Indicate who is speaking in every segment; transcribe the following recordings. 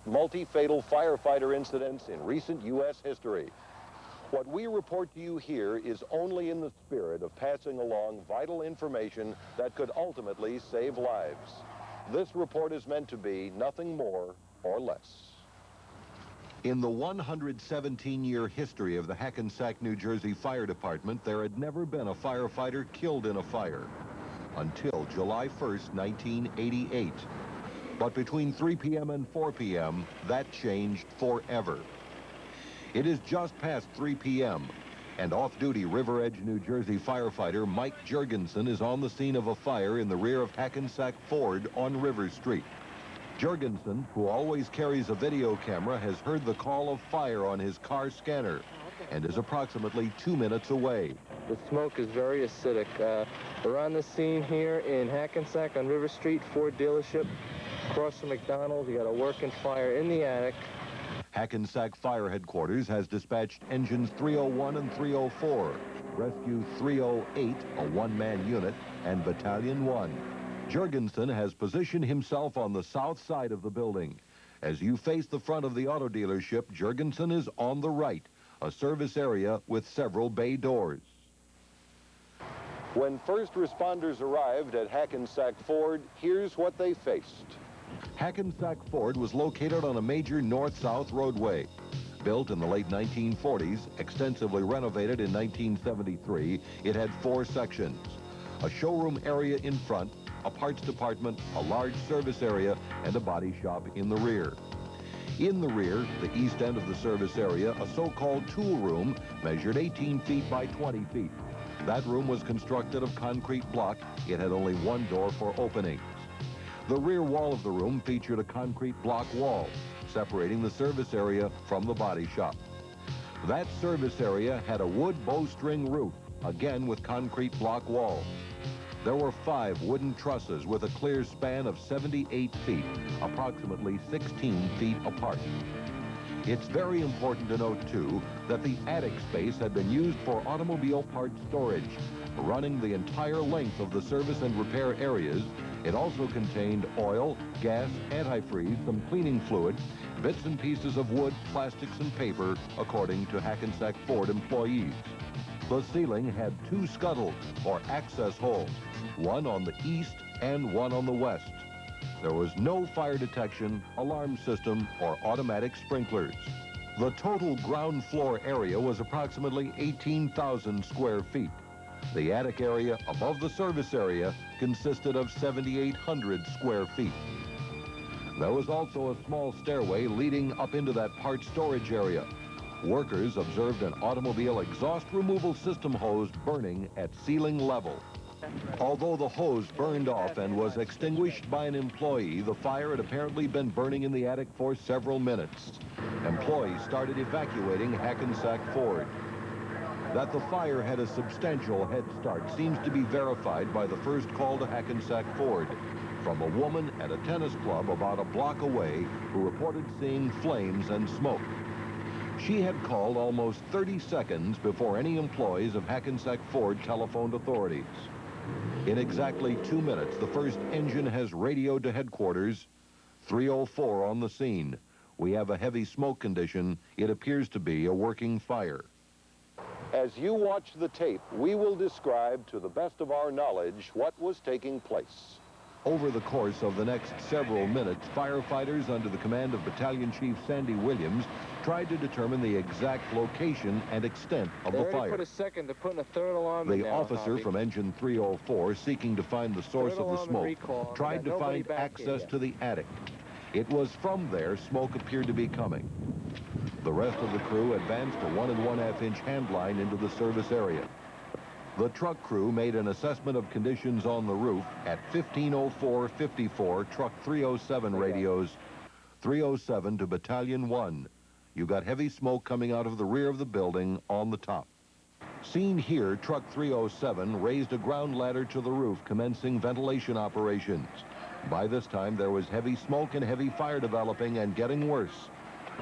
Speaker 1: Multi-fatal firefighter incidents in recent U.S. history. What we report to you here is only in the spirit of passing along vital information that could ultimately save lives. This report is meant to be nothing more or less. In the 117-year history of the Hackensack, New Jersey Fire Department, there had never been a firefighter killed in a fire until July 1st, 1988. But between 3 p.m. and 4 p.m., that changed forever. It is just past 3 p.m., and off-duty River Edge, New Jersey firefighter Mike Jurgensen is on the scene of a fire in the rear of Hackensack Ford on River Street. Jurgensen, who always carries a video camera, has heard the call of fire on his car scanner and is approximately 2 minutes away.
Speaker 2: The smoke is very acidic. We're on the scene here in Hackensack on River Street, Ford dealership. Across from McDonald's, you got a working fire in the attic.
Speaker 1: Hackensack Fire Headquarters has dispatched engines 301 and 304, Rescue 308, a one-man unit, and Battalion 1. Jurgensen has positioned himself on the south side of the building. As you face the front of the auto dealership, Jurgensen is on the right, a service area with several bay doors. When first responders arrived at Hackensack Ford, here's what they faced. Hackensack Ford was located on a major north-south roadway. Built in the late 1940s, extensively renovated in 1973, it had 4 sections: a showroom area in front, a parts department, a large service area, and a body shop in the rear. In the rear, the east end of the service area, a so-called tool room measured 18 feet by 20 feet. That room was constructed of concrete block. It had only one door for openings. The rear wall of the room featured a concrete block wall, separating the service area from the body shop. That service area had a wood bowstring roof, again with concrete block walls. There were 5 wooden trusses with a clear span of 78 feet, approximately 16 feet apart. It's very important to note, too, that the attic space had been used for automobile parts storage. Running the entire length of the service and repair areas, it also contained oil, gas, antifreeze, some cleaning fluid, bits and pieces of wood, plastics, and paper, according to Hackensack Ford employees. The ceiling had 2 scuttles, or access holes, one on the east and one on the west. There was no fire detection, alarm system, or automatic sprinklers. The total ground floor area was approximately 18,000 square feet. The attic area above the service area consisted of 7,800 square feet. There was also a small stairway leading up into that parts storage area. Workers observed an automobile exhaust removal system hose burning at ceiling level. Although the hose burned off and was extinguished by an employee, the fire had apparently been burning in the attic for several minutes. Employees started evacuating Hackensack Ford. That the fire had a substantial head start seems to be verified by the first call to Hackensack Ford from a woman at a tennis club about a block away who reported seeing flames and smoke. She had called almost 30 seconds before any employees of Hackensack Ford telephoned authorities. In exactly 2 minutes, the first engine has radioed to headquarters. 304 on the scene. We have a heavy smoke condition. It appears to be a working fire. As you watch the tape, we will describe to the best of our knowledge what was taking place. Over the course of the next several minutes, firefighters under the command of Battalion Chief Sandy Williams tried to determine the exact location and extent of the fire.
Speaker 2: Put a second to put in a third alarm in
Speaker 1: The
Speaker 2: now,
Speaker 1: officer
Speaker 2: Hobby.
Speaker 1: from Engine 304, seeking to find the source of the smoke, tried to find access to the attic. It was from there smoke appeared to be coming. The rest of the crew advanced a 1 1/2 inch hand line into the service area. The truck crew made an assessment of conditions on the roof at 1504-54, truck 307 radios, 307 to Battalion 1. You got heavy smoke coming out of the rear of the building on the top. Seen here, truck 307 raised a ground ladder to the roof, commencing ventilation operations. By this time, there was heavy smoke and heavy fire developing and getting worse.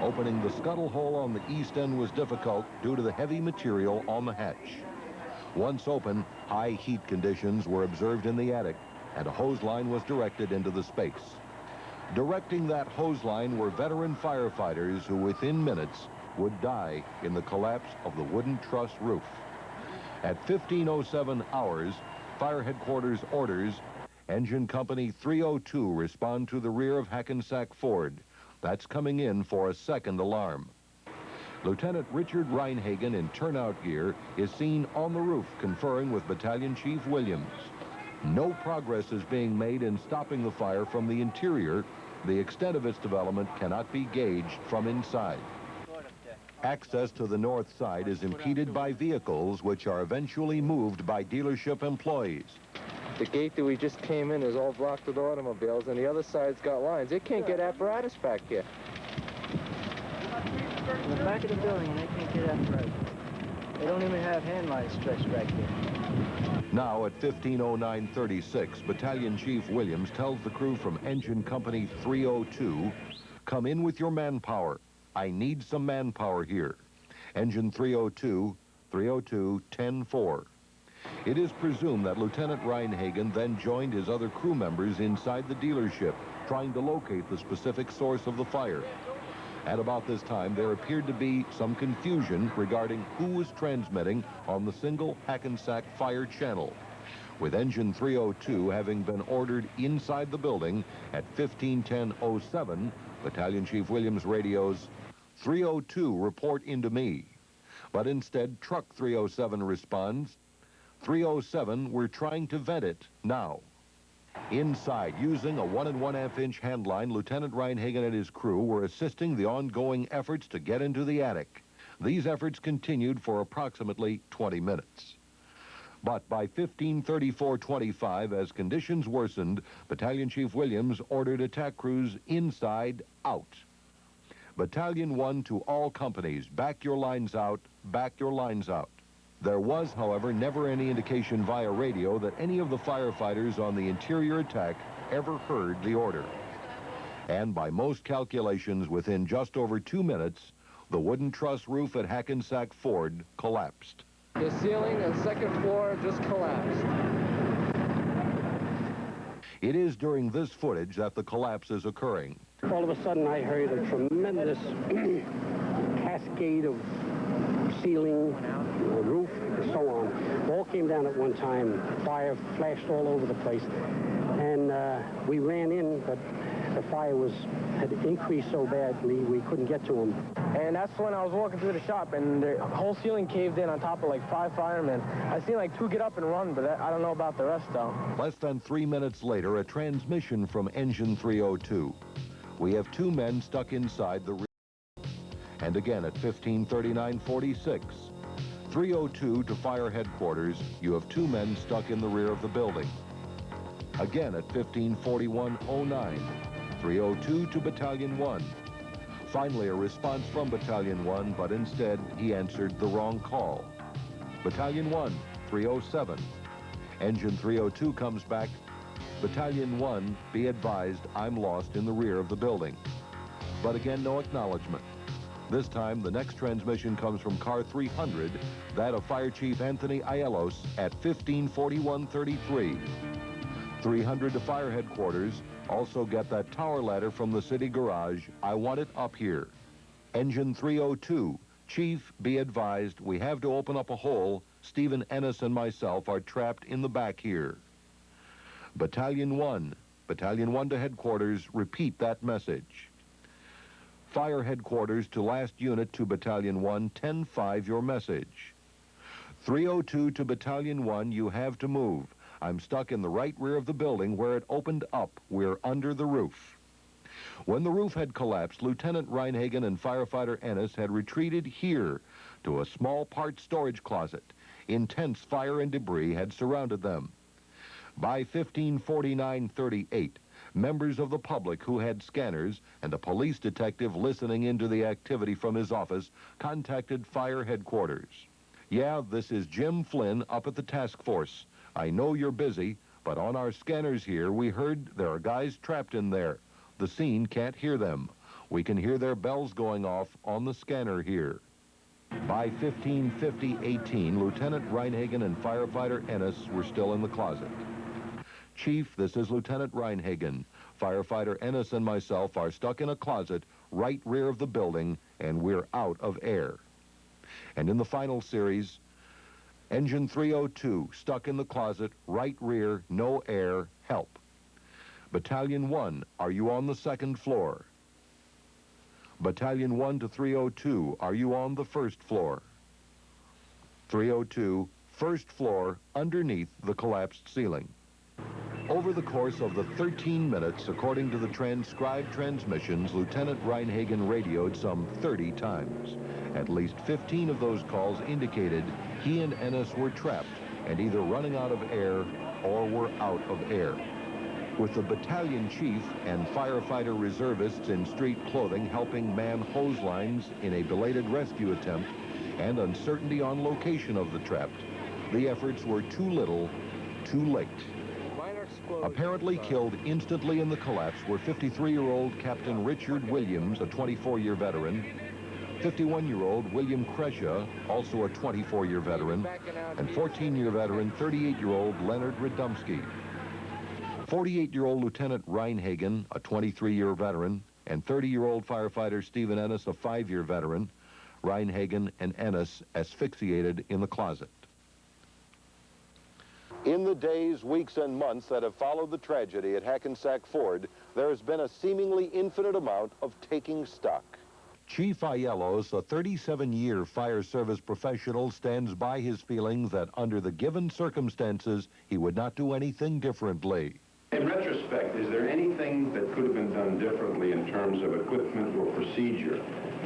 Speaker 1: Opening the scuttle hole on the east end was difficult due to the heavy material on the hatch. Once open, high heat conditions were observed in the attic, and a hose line was directed into the space. Directing that hose line were veteran firefighters who within minutes would die in the collapse of the wooden truss roof. At 15:07 hours, Fire Headquarters orders Engine Company 302 respond to the rear of Hackensack Ford. That's coming in for a second alarm. Lieutenant Richard Reinhagen in turnout gear is seen on the roof conferring with Battalion Chief Williams. No progress is being made in stopping the fire from the interior. The extent of its development cannot be gauged from inside. Access to the north side is impeded by vehicles which are eventually moved by dealership employees.
Speaker 2: The gate that we just came in is all blocked with automobiles, and the other side's got lines. They can't get apparatus back here.
Speaker 3: In the back of the building, and they can't get apparatus. They don't even have hand lines stretched back here.
Speaker 1: Now at 15:09:36, Battalion Chief Williams tells the crew from Engine Company 302, come in with your manpower. I need some manpower here. Engine 302, 10-4. It is presumed that Lieutenant Reinhagen then joined his other crew members inside the dealership, trying to locate the specific source of the fire. At about this time, there appeared to be some confusion regarding who was transmitting on the single Hackensack fire channel. With Engine 302 having been ordered inside the building at 15:10:07, Battalion Chief Williams radios, 302 report into me. But instead, Truck 307 responds, 307, we're trying to vent it now. Inside, using a 1 1/2-inch handline, Lieutenant Reinhagen and his crew were assisting the ongoing efforts to get into the attic. These efforts continued for approximately 20 minutes. But by 15:34:25, as conditions worsened, Battalion Chief Williams ordered attack crews inside out. Battalion 1 to all companies, back your lines out, back your lines out. There was, however, never any indication via radio that any of the firefighters on the interior attack ever heard the order. And by most calculations, within just over 2 minutes, the wooden truss roof at Hackensack Ford collapsed.
Speaker 2: The ceiling and second floor just collapsed.
Speaker 1: It is during this footage that the collapse is occurring.
Speaker 4: All of a sudden, I heard a tremendous cascade of ceiling, roof, and so on. All came down at one time. Fire flashed all over the place. And we ran in, but the fire had increased so badly we couldn't get to them.
Speaker 3: And that's when I was walking through the shop, and the whole ceiling caved in on top of like 5 firemen. I seen like 2 get up and run, but I don't know about the rest, though.
Speaker 1: Less than 3 minutes later, a transmission from Engine 302. We have 2 men stuck inside the rear. And again at 15:39:46, 302 to Fire Headquarters, you have 2 men stuck in the rear of the building. Again at 15:41:09, 302 to Battalion 1. Finally, a response from Battalion 1, but instead he answered the wrong call. Battalion 1, 307. Engine 302 comes back. Battalion 1, be advised, I'm lost in the rear of the building. But again, no acknowledgement. This time, the next transmission comes from car 300, that of Fire Chief Anthony Ayelos at 15:41:33. 300 to Fire Headquarters, also get that tower ladder from the city garage. I want it up here. Engine 302, Chief, be advised, we have to open up a hole. Stephen Ennis and myself are trapped in the back here. Battalion 1 to Headquarters, repeat that message. Fire Headquarters to last unit to Battalion 1, 10-5 your message. 302 to Battalion 1, you have to move. I'm stuck in the right rear of the building where it opened up. We're under the roof. When the roof had collapsed, Lieutenant Reinhagen and firefighter Ennis had retreated here to a small part storage closet. Intense fire and debris had surrounded them. By 15:49:38, members of the public who had scanners and a police detective listening into the activity from his office contacted Fire Headquarters. Yeah, this is Jim Flynn up at the task force. I know you're busy, but on our scanners here, we heard there are guys trapped in there. The scene can't hear them. We can hear their bells going off on the scanner here. By 15:50:18, Lieutenant Reinhagen and firefighter Ennis were still in the closet. Chief, this is Lieutenant Reinhagen. Firefighter Ennis and myself are stuck in a closet right rear of the building, and we're out of air. And in the final series, Engine 302, stuck in the closet, right rear, no air, help. Battalion 1, are you on the second floor? Battalion 1 to 302, are you on the first floor? 302, first floor, underneath the collapsed ceiling. Over the course of the 13 minutes, according to the transcribed transmissions, Lieutenant Reinhagen radioed some 30 times. At least 15 of those calls indicated he and Ennis were trapped and either running out of air or were out of air. With the battalion chief and firefighter reservists in street clothing helping man hose lines in a belated rescue attempt and uncertainty on location of the trapped, the efforts were too little, too late. Apparently killed instantly in the collapse were 53-year-old Captain Richard Williams, a 24-year veteran, 51-year-old William Kresha, also a 24-year veteran, and 14-year veteran 38-year-old Leonard Radomski. 48-year-old Lieutenant Reinhagen, a 23-year veteran, and 30-year-old firefighter Stephen Ennis, a 5-year veteran. Reinhagen and Ennis asphyxiated in the closet.
Speaker 5: In the days, weeks, and months that have followed the tragedy at Hackensack Ford, there has been a seemingly infinite amount of taking stock.
Speaker 1: Chief Ayelos, a 37-year fire service professional, stands by his feelings that under the given circumstances, he would not do anything differently.
Speaker 6: In retrospect, is there anything that could have been done differently in terms of equipment or procedure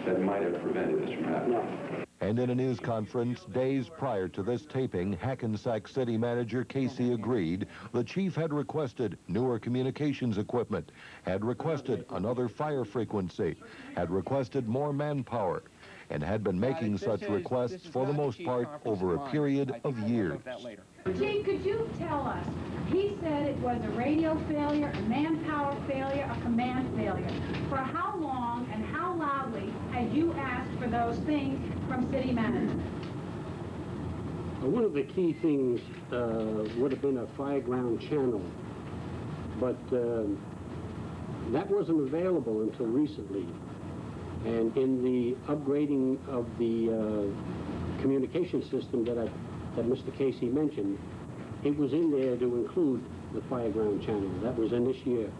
Speaker 6: that might have prevented this from happening?
Speaker 4: No.
Speaker 1: And in a news conference days prior to this taping, Hackensack City Manager Casey agreed the chief had requested newer communications equipment, had requested another fire frequency, had requested more manpower, and had been making such requests for the most part over a period of years.
Speaker 7: Chief, could you tell us, he said it was a radio failure, a manpower failure, a command failure. For how long and how loudly had you asked for those things from city management?
Speaker 4: One of the key things would have been a fireground channel, but that wasn't available until recently. And in the upgrading of the communication system that Mr. Casey mentioned, it was in there to include the fireground channel. That was in this year.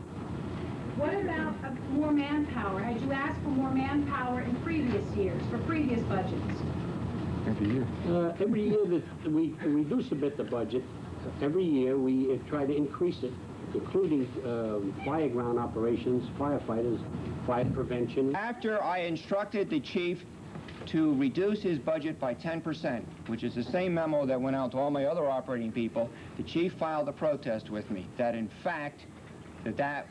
Speaker 7: What about more manpower? Had you asked for more manpower in previous years, for previous budgets?
Speaker 1: Every year.
Speaker 4: Every year that we do submit the budget, every year we try to increase it, including fireground operations, firefighters, fire prevention.
Speaker 8: After I instructed the chief to reduce his budget by 10%, which is the same memo that went out to all my other operating people, the chief filed a protest with me that in fact that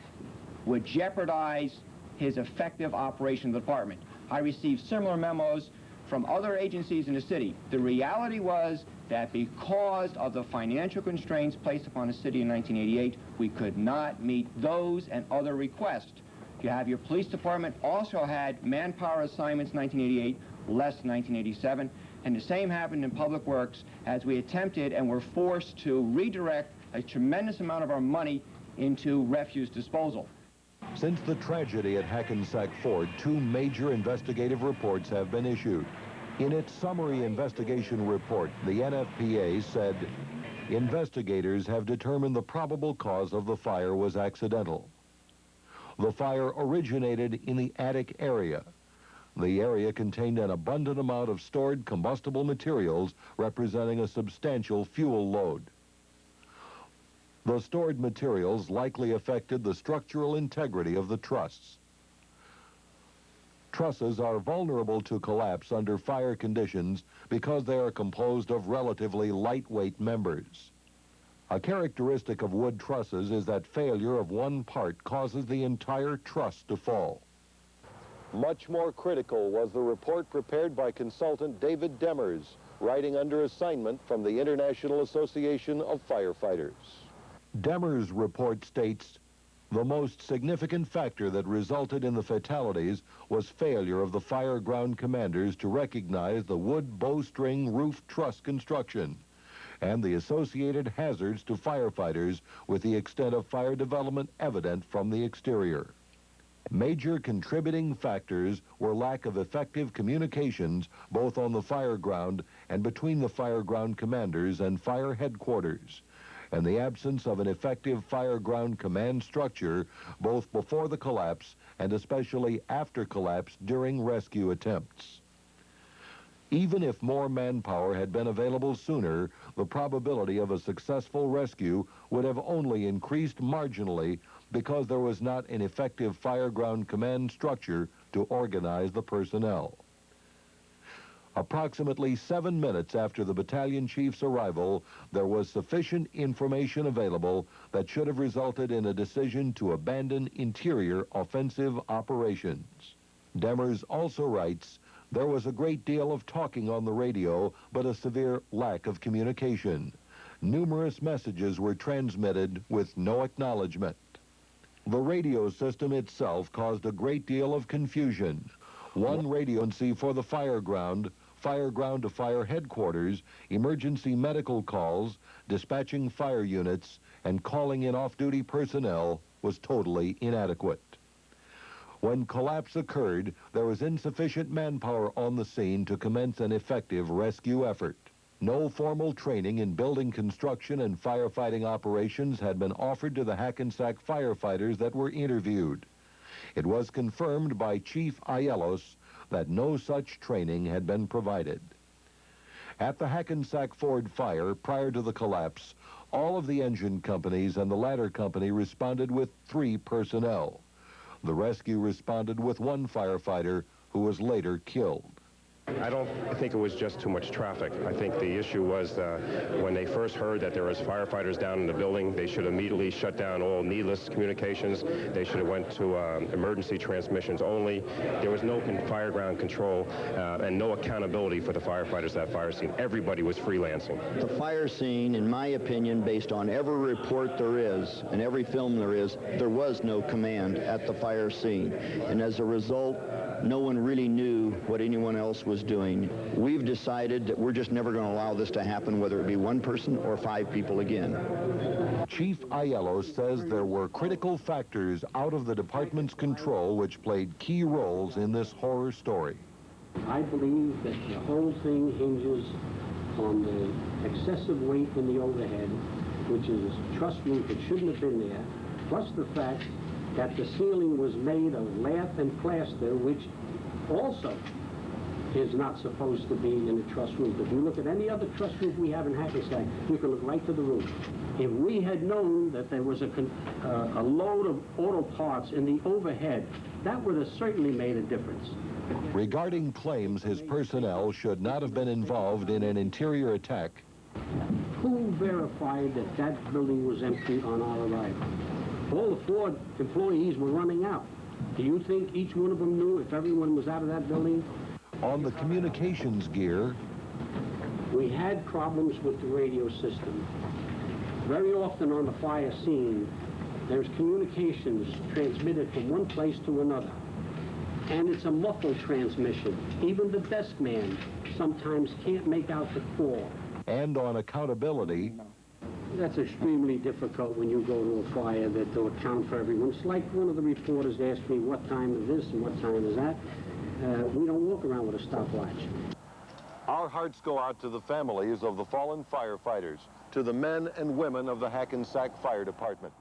Speaker 8: would jeopardize his effective operation of the department. I received similar memos from other agencies in the city. The reality was that because of the financial constraints placed upon the city in 1988, we could not meet those and other requests. You have your police department also had manpower assignments in 1988, less in 1987, and the same happened in public works as we attempted and were forced to redirect a tremendous amount of our money into refuse disposal.
Speaker 1: Since the tragedy at Hackensack Ford, 2 major investigative reports have been issued. In its summary investigation report, the NFPA said, investigators have determined the probable cause of the fire was accidental. The fire originated in the attic area. The area contained an abundant amount of stored combustible materials representing a substantial fuel load. The stored materials likely affected the structural integrity of the truss. Trusses are vulnerable to collapse under fire conditions because they are composed of relatively lightweight members. A characteristic of wood trusses is that failure of one part causes the entire truss to fall.
Speaker 5: Much more critical was the report prepared by consultant David Demers, writing under assignment from the International Association of Firefighters.
Speaker 1: Demers' report states, the most significant factor that resulted in the fatalities was failure of the fireground commanders to recognize the wood bowstring roof truss construction and the associated hazards to firefighters with the extent of fire development evident from the exterior. Major contributing factors were lack of effective communications both on the fire ground and between the fire ground commanders and fire headquarters, and the absence of an effective fire ground command structure both before the collapse and especially after collapse during rescue attempts. Even if more manpower had been available sooner, the probability of a successful rescue would have only increased marginally because there was not an effective fire ground command structure to organize the personnel. Approximately 7 minutes after the battalion chief's arrival, there was sufficient information available that should have resulted in a decision to abandon interior offensive operations. Demers also writes, "There was a great deal of talking on the radio, but a severe lack of communication. Numerous messages were transmitted with no acknowledgement. The radio system itself caused a great deal of confusion. One radio frequency for the fire ground to fire headquarters, emergency medical calls, dispatching fire units, and calling in off-duty personnel was totally inadequate. When collapse occurred, there was insufficient manpower on the scene to commence an effective rescue effort. No formal training in building construction and firefighting operations had been offered to the Hackensack firefighters that were interviewed. It was confirmed by Chief Ayelos that no such training had been provided. At the Hackensack Ford fire, prior to the collapse, all of the engine companies and the ladder company responded with 3 personnel. The rescue responded with 1 firefighter who was later killed.
Speaker 9: I don't think it was just too much traffic. I think the issue was when they first heard that there was firefighters down in the building, they should immediately shut down all needless communications. They should have went to emergency transmissions only. There was no fire ground control and no accountability for the firefighters at that fire scene. Everybody was freelancing.
Speaker 10: The fire scene, in my opinion, based on every report there is and every film there is, there was no command at the fire scene. And as a result, no one really knew what anyone else was doing. We've decided that we're just never going to allow this to happen, whether it be 1 person or 5 people again.
Speaker 1: Chief Ayelos says there were critical factors out of the department's control which played key roles in this horror story.
Speaker 4: I believe that the whole thing hinges on the excessive weight in the overhead, which is truss roof that shouldn't have been there, plus the fact that the ceiling was made of lath and plaster, which also is not supposed to be in a truss roof. If you look at any other truss roof we have in Hackensack, you can look right to the roof. If we had known that there was a load of auto parts in the overhead, that would have certainly made a difference.
Speaker 1: Regarding claims his personnel should not have been involved in an interior attack,
Speaker 4: who verified that that building was empty on our arrival? All the Ford employees were running out. Do you think each one of them knew if everyone was out of that building?
Speaker 1: On the communications gear,
Speaker 4: we had problems with the radio system. Very often on the fire scene, there's communications transmitted from one place to another. And it's a muffled transmission. Even the desk man sometimes can't make out the call.
Speaker 1: And on accountability,
Speaker 4: that's extremely difficult when you go to a fire that to account for everyone. It's like one of the reporters asked me what time is this and what time is that. We don't walk around with a stopwatch.
Speaker 5: Our hearts go out to the families of the fallen firefighters, to the men and women of the Hackensack Fire Department.